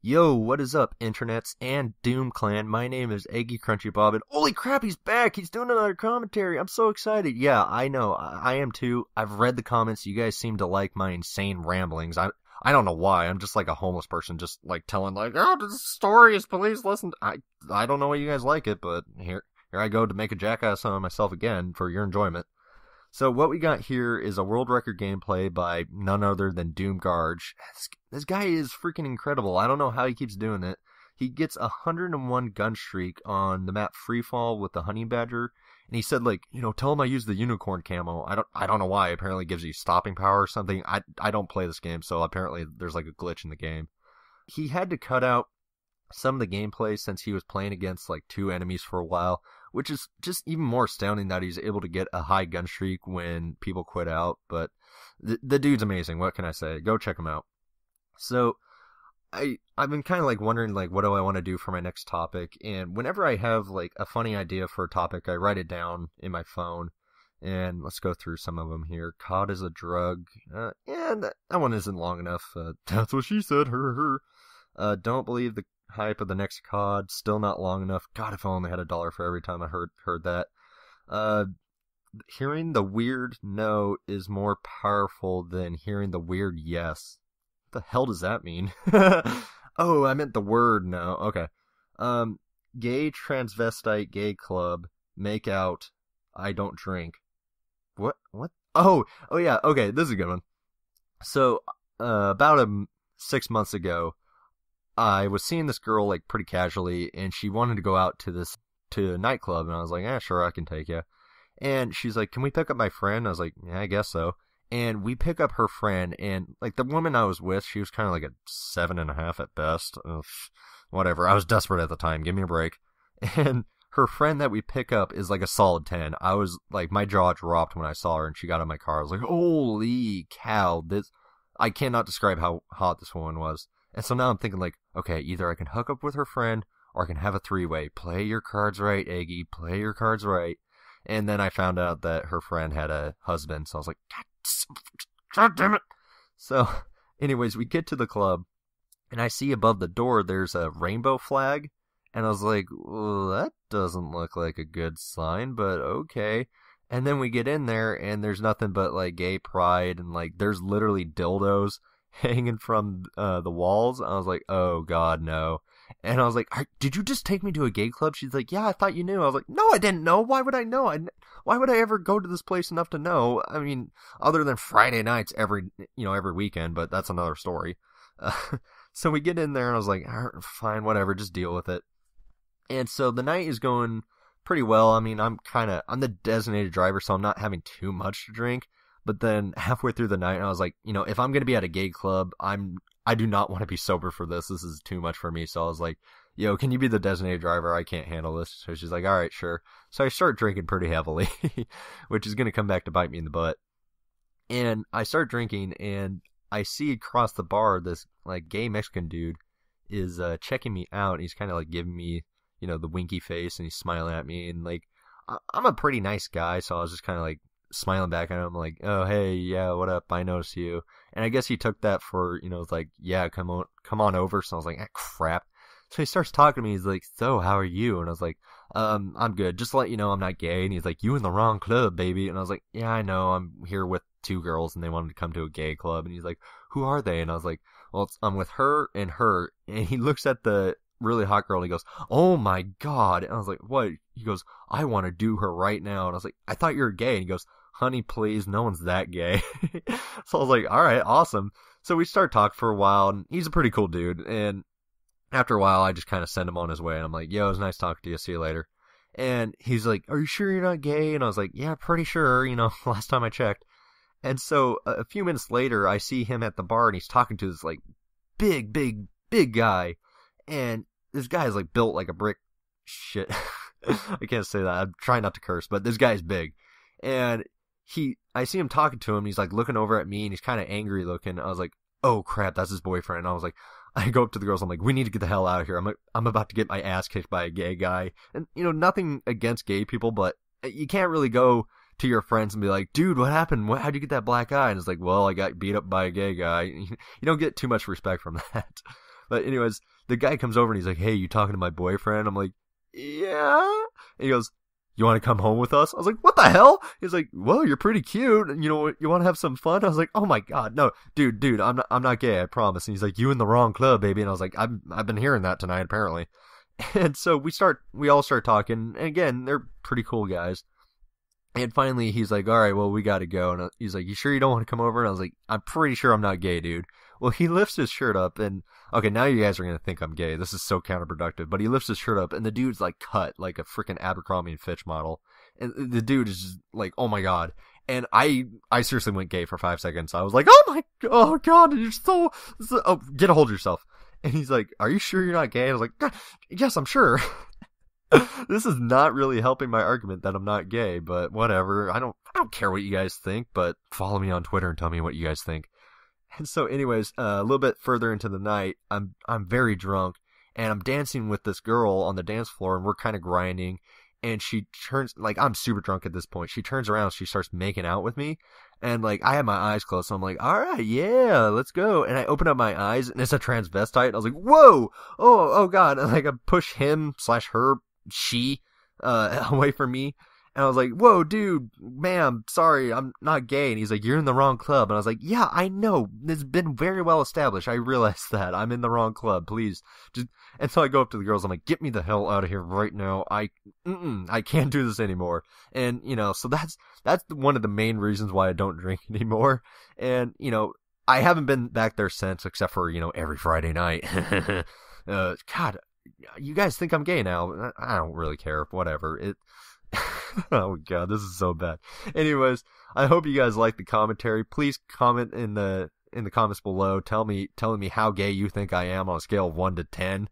Yo, what is up, internets and Doom Clan? My name is Eggy Crunchy Bob, and holy crap, he's back! He's doing another commentary. I'm so excited. Yeah, I know. I am too. I've read the comments. You guys seem to like my insane ramblings. I don't know why. I'm just like a homeless person, just like telling like, oh, this story is please listen. I don't know why you guys like it, but here I go to make a jackass of myself again for your enjoyment. So what we got here is a world record gameplay by none other than Doom Garge. This guy is freaking incredible. I don't know how he keeps doing it. He gets 101 gun streak on the map Freefall with the Honey Badger, and he said like, tell him I use the unicorn camo. I don't know why. Apparently it gives you stopping power or something. I don't play this game, so apparently there's like a glitch in the game. He had to cut out some of the gameplay since he was playing against like two enemies for a while, which is just even more astounding that he's able to get a high gun streak when people quit out. But the dude's amazing. What can I say? Go check him out. So I've been kind of like wondering like what do I want to do for my next topic, and whenever I have like a funny idea for a topic, I write it down in my phone. And let's go through some of them here. COD is a drug. Yeah, that one isn't long enough. That's what she said. Don't believe the hype of the next COD. Still not long enough. God, if I only had $1 for every time I heard that. Hearing the weird no is more powerful than hearing the weird yes. What the hell does that mean? Oh, I meant the word no. Okay. Gay transvestite gay club. Make out. I don't drink. What? Oh yeah. Okay, this is a good one. So, about 6 months ago, I was seeing this girl like pretty casually, and she wanted to go out to a nightclub, and I was like, yeah, sure, I can take you. And she's like, can we pick up my friend? I was like, yeah, I guess so. And we pick up her friend, and like the woman I was with, she was kind of like a 7.5 at best. Ugh, whatever. I was desperate at the time. Give me a break. And her friend that we pick up is like a solid 10. I was like, my jaw dropped when I saw her, and she got in my car. I was like, holy cow! I cannot describe how hot this woman was. And so now I'm thinking like, okay, either I can hook up with her friend or I can have a three-way. Play your cards right, Eggy. Play your cards right. And then I found out that her friend had a husband, so I was like, God damn it. So, anyways, we get to the club, and I see above the door there's a rainbow flag. And I was like, well, that doesn't look like a good sign, but okay. And then we get in there, and there's nothing but like gay pride, and like there's literally dildos hanging from the walls. I was like, oh god, no. And I was like, did you just take me to a gay club? She's like, yeah, I thought you knew. I was like, no, I didn't know. Why would I know? Why would I ever go to this place enough to know? I mean, other than Friday nights every weekend, but that's another story. So we get in there, and I was like, fine, whatever, just deal with it. And so the night is going pretty well. I mean, I'm the designated driver, so I'm not having too much to drink. But then halfway through the night, I was like, if I'm going to be at a gay club, I do not want to be sober for this. This is too much for me. So I was like, yo, can you be the designated driver? I can't handle this. So she's like, all right, sure. So I start drinking pretty heavily, which is going to come back to bite me in the butt. And I start drinking, and I see across the bar this like gay Mexican dude is checking me out. And he's kind of like giving me, the winky face, and he's smiling at me. And like, I'm a pretty nice guy, so I was just kind of like smiling back at him like, oh, hey, yeah, what up? I noticed you. And I guess he took that for, it's like, yeah, come on over. So I was like, ah, crap. So he starts talking to me. He's like, so how are you? And I was like, I'm good. Just to let you know I'm not gay. And he's like, you in the wrong club, baby. And I was like, yeah, I know. I'm here with two girls, and they wanted to come to a gay club. And he's like, who are they? And I was like, well, I'm with her. And he looks at the really hot girl, and he goes, oh my god. And I was like, what? He goes, I want to do her right now. And I was like, I thought you were gay. And he goes, honey, please, no one's that gay. So I was like, all right, awesome. So we start talking for a while, and he's a pretty cool dude. And after a while, I just kind of send him on his way, and I'm like, yo, it was nice talking to you. See you later. And he's like, are you sure you're not gay? And I was like, yeah, pretty sure, last time I checked. And so a few minutes later, I see him at the bar, and he's talking to this like big guy. And this guy is like built like a brick. Shit. I can't say that. I'm trying not to curse, but this guy's big. And I see him talking to him, and he's like looking over at me, and he's kind of angry looking. I was like, oh crap, that's his boyfriend. And I was like, I go up to the girls, I'm like, we need to get the hell out of here. I'm about to get my ass kicked by a gay guy. And, nothing against gay people, but you can't really go to your friends and be like, dude, what happened? How'd you get that black eye? And it's like, well, I got beat up by a gay guy. You don't get too much respect from that. But anyways, the guy comes over and he's like, "Hey, you talking to my boyfriend?" I'm like, "Yeah." And he goes, "You want to come home with us?" I was like, "What the hell?" He's like, "Well, you're pretty cute, and you want to have some fun?" I was like, "Oh my god, no, dude, I'm not gay, I promise." And he's like, "You in the wrong club, baby." And I was like, I've been hearing that tonight, apparently." And so we all start talking, and again, they're pretty cool guys. And finally, he's like, "All right, well, we got to go." And he's like, "You sure you don't want to come over?" And I was like, "I'm pretty sure I'm not gay, dude." Well, he lifts his shirt up, and okay, now you guys are going to think I'm gay. This is so counterproductive. But he lifts his shirt up, and the dude's like cut like a freaking Abercrombie and Fitch model. And the dude is just like, oh my god. And I seriously went gay for 5 seconds. I was like, oh god, you're so oh, get a hold of yourself. And he's like, "Are you sure you're not gay?" I was like, "Yes, I'm sure." This is not really helping my argument that I'm not gay, but whatever. I don't care what you guys think, but follow me on Twitter and tell me what you guys think. And so anyways, a little bit further into the night, I'm very drunk, and I'm dancing with this girl on the dance floor, and we're kind of grinding, and she turns, like, I'm super drunk at this point. She turns around, she starts making out with me, and like, I have my eyes closed, so I'm like, "All right, yeah, let's go." And I open up my eyes, and it's a transvestite, and I was like, "Whoa, oh god." And like, I push him / her, she, away from me. And I was like, "Whoa, dude, ma'am, sorry, I'm not gay." And he's like, "You're in the wrong club." And I was like, "Yeah, I know. It's been very well established. I realize that. I'm in the wrong club. Please." And so I go up to the girls. I'm like, "Get me the hell out of here right now. I can't do this anymore." And, so that's one of the main reasons why I don't drink anymore. And, I haven't been back there since, except for, every Friday night. God, you guys think I'm gay now. I don't really care. Whatever. Oh god, this is so bad. Anyways, I hope you guys like the commentary. Please comment in the comments below. Telling me how gay you think I am on a scale of 1 to 10.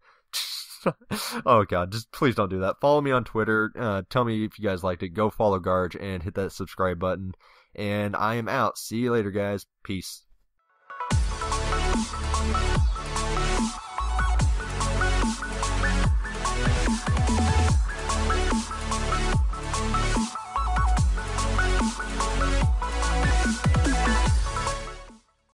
Oh god, just please don't do that. Follow me on Twitter. Tell me if you guys liked it. Go follow Garge and hit that subscribe button. And I am out. See you later, guys. Peace.